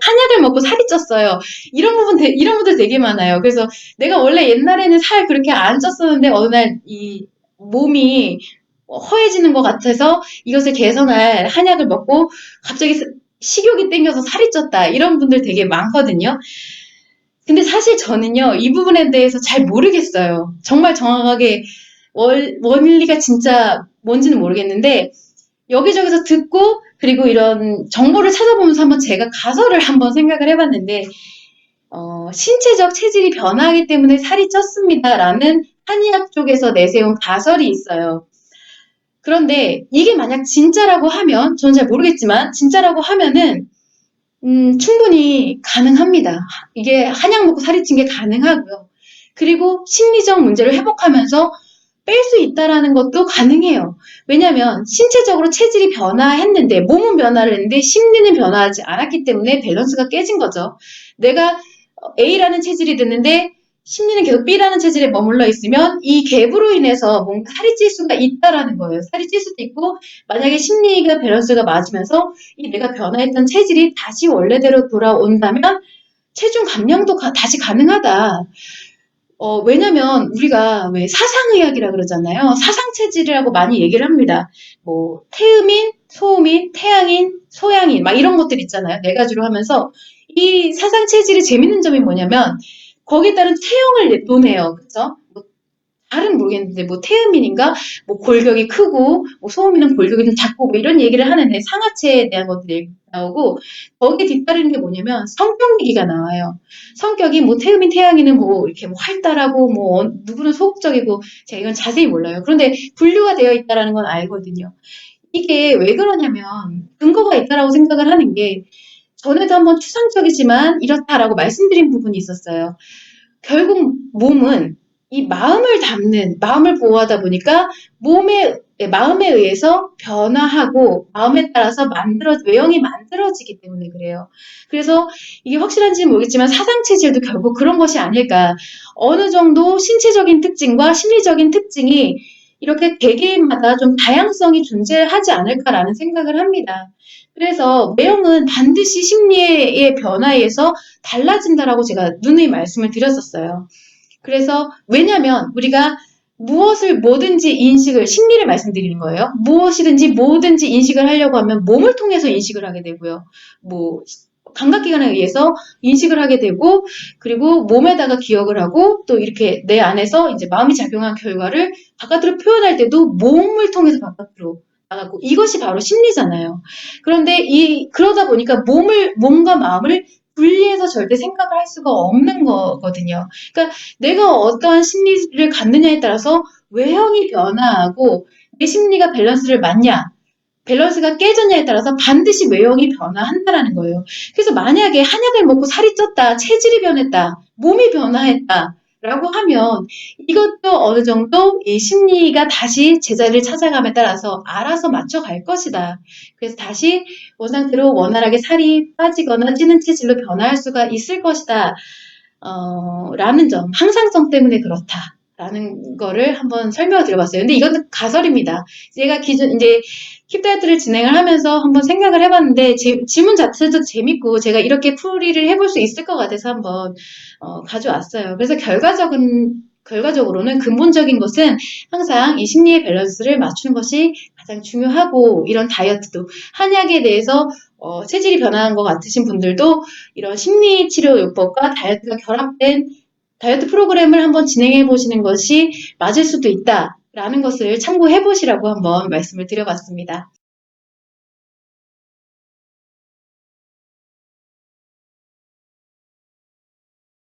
한약을 먹고 살이 쪘어요. 이런 분들 되게 많아요. 그래서 내가 원래 옛날에는 살 그렇게 안 쪘었는데 어느 날 이 몸이 허해지는 것 같아서 이것을 개선할 한약을 먹고 갑자기 식욕이 땡겨서 살이 쪘다. 이런 분들 되게 많거든요. 근데 사실 저는요, 이 부분에 대해서 잘 모르겠어요. 정말 정확하게 원리가 진짜 뭔지는 모르겠는데, 여기저기서 듣고, 그리고 이런 정보를 찾아보면서 한번 제가 가설을 한번 생각을 해봤는데, 신체적 체질이 변화하기 때문에 살이 쪘습니다라는 한의학 쪽에서 내세운 가설이 있어요. 그런데 이게 만약 진짜라고 하면, 저는 잘 모르겠지만, 진짜라고 하면은, 충분히 가능합니다. 이게 한약 먹고 살이 찐 게 가능하고요. 그리고 심리적 문제를 회복하면서 뺄 수 있다라는 것도 가능해요. 왜냐하면 신체적으로 체질이 변화했는데 몸은 변화를 했는데 심리는 변화하지 않았기 때문에 밸런스가 깨진 거죠. 내가 A라는 체질이 됐는데 심리는 계속 B라는 체질에 머물러 있으면 이 갭으로 인해서 뭔가 살이 찔 수가 있다라는 거예요. 살이 찔 수도 있고 만약에 심리가 밸런스가 맞으면서 이 내가 변화했던 체질이 다시 원래대로 돌아온다면 체중 감량도 다시 가능하다. 왜냐면 우리가 왜 사상의학이라 그러잖아요. 사상체질이라고 많이 얘기를 합니다. 뭐 태음인, 소음인, 태양인, 소양인 막 이런 것들 있잖아요. 네 가지로 하면서 이 사상체질이 재밌는 점이 뭐냐면 거기에 따른 체형을 논해요. 그쵸? 뭐 잘은 모르겠는데 뭐 태음인인가 뭐 골격이 크고 뭐 소음인은 골격이 좀 작고 뭐 이런 얘기를 하는데 상하체에 대한 것들이 나오고 거기에 뒤따르는 게 뭐냐면 성격 얘기가 나와요. 성격이 뭐 태음인 태양인은 뭐 이렇게 뭐 활달하고 뭐 누구는 소극적이고 제가 이건 자세히 몰라요. 그런데 분류가 되어 있다라는 건 알거든요. 이게 왜 그러냐면 근거가 있다라고 생각을 하는 게 전에도 한번 추상적이지만 이렇다라고 말씀드린 부분이 있었어요. 결국 몸은 이 마음을 담는, 마음을 보호하다 보니까 마음에 의해서 변화하고 마음에 따라서 외형이 만들어지기 때문에 그래요. 그래서 이게 확실한지는 모르겠지만 사상체질도 결국 그런 것이 아닐까. 어느 정도 신체적인 특징과 심리적인 특징이 이렇게 개개인마다 좀 다양성이 존재하지 않을까라는 생각을 합니다. 그래서 외형은 반드시 심리의 변화에 의해서 달라진다라고 제가 누누이 말씀을 드렸었어요. 그래서 왜냐면 우리가 무엇을 뭐든지 심리를 말씀드리는 거예요. 무엇이든지 뭐든지 인식을 하려고 하면 몸을 통해서 인식을 하게 되고요. 뭐 감각기관에 의해서 인식을 하게 되고 그리고 몸에다가 기억을 하고 또 이렇게 내 안에서 이제 마음이 작용한 결과를 바깥으로 표현할 때도 몸을 통해서 바깥으로 나가고 이것이 바로 심리잖아요. 그런데 그러다 보니까 몸과 마음을 분리해서 절대 생각을 할 수가 없는 거거든요. 그러니까 내가 어떠한 심리를 갖느냐에 따라서 외형이 변화하고 내 심리가 밸런스를 맞냐, 밸런스가 깨졌냐에 따라서 반드시 외형이 변화한다라는 거예요. 그래서 만약에 한약을 먹고 살이 쪘다, 체질이 변했다, 몸이 변화했다, 라고 하면 이것도 어느 정도 이 심리가 다시 제자리를 찾아감에 따라서 알아서 맞춰갈 것이다. 그래서 다시 원상태로 원활하게 살이 빠지거나 찌는 체질로 변화할 수가 있을 것이다. 라는 점, 항상성 때문에 그렇다. 라는 거를 한번 설명을 드려봤어요. 근데 이건 가설입니다. 제가 이제 킵다이어트를 진행을 하면서 한번 생각을 해봤는데, 질문 자체도 재밌고, 제가 이렇게 풀이를 해볼 수 있을 것 같아서 한번, 가져왔어요. 그래서 결과적으로는 근본적인 것은 항상 이 심리의 밸런스를 맞추는 것이 가장 중요하고, 이런 다이어트도, 한약에 대해서 체질이 변화한 것 같으신 분들도 이런 심리치료요법과 다이어트가 결합된 다이어트 프로그램을 한번 진행해 보시는 것이 맞을 수도 있다라는 것을 참고해 보시라고 한번 말씀을 드려봤습니다.